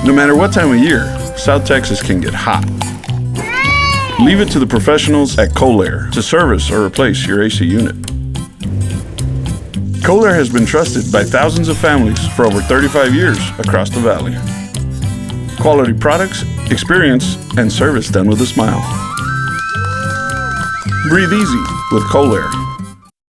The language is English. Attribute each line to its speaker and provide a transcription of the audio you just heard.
Speaker 1: No matter what time of year, South Texas can get hot. Leave it to the professionals at Colair to service or replace your AC unit. Colair has been trusted by thousands of families for over 35 years across the valley. Quality products, experience, and service done with a smile. Breathe easy with Colair.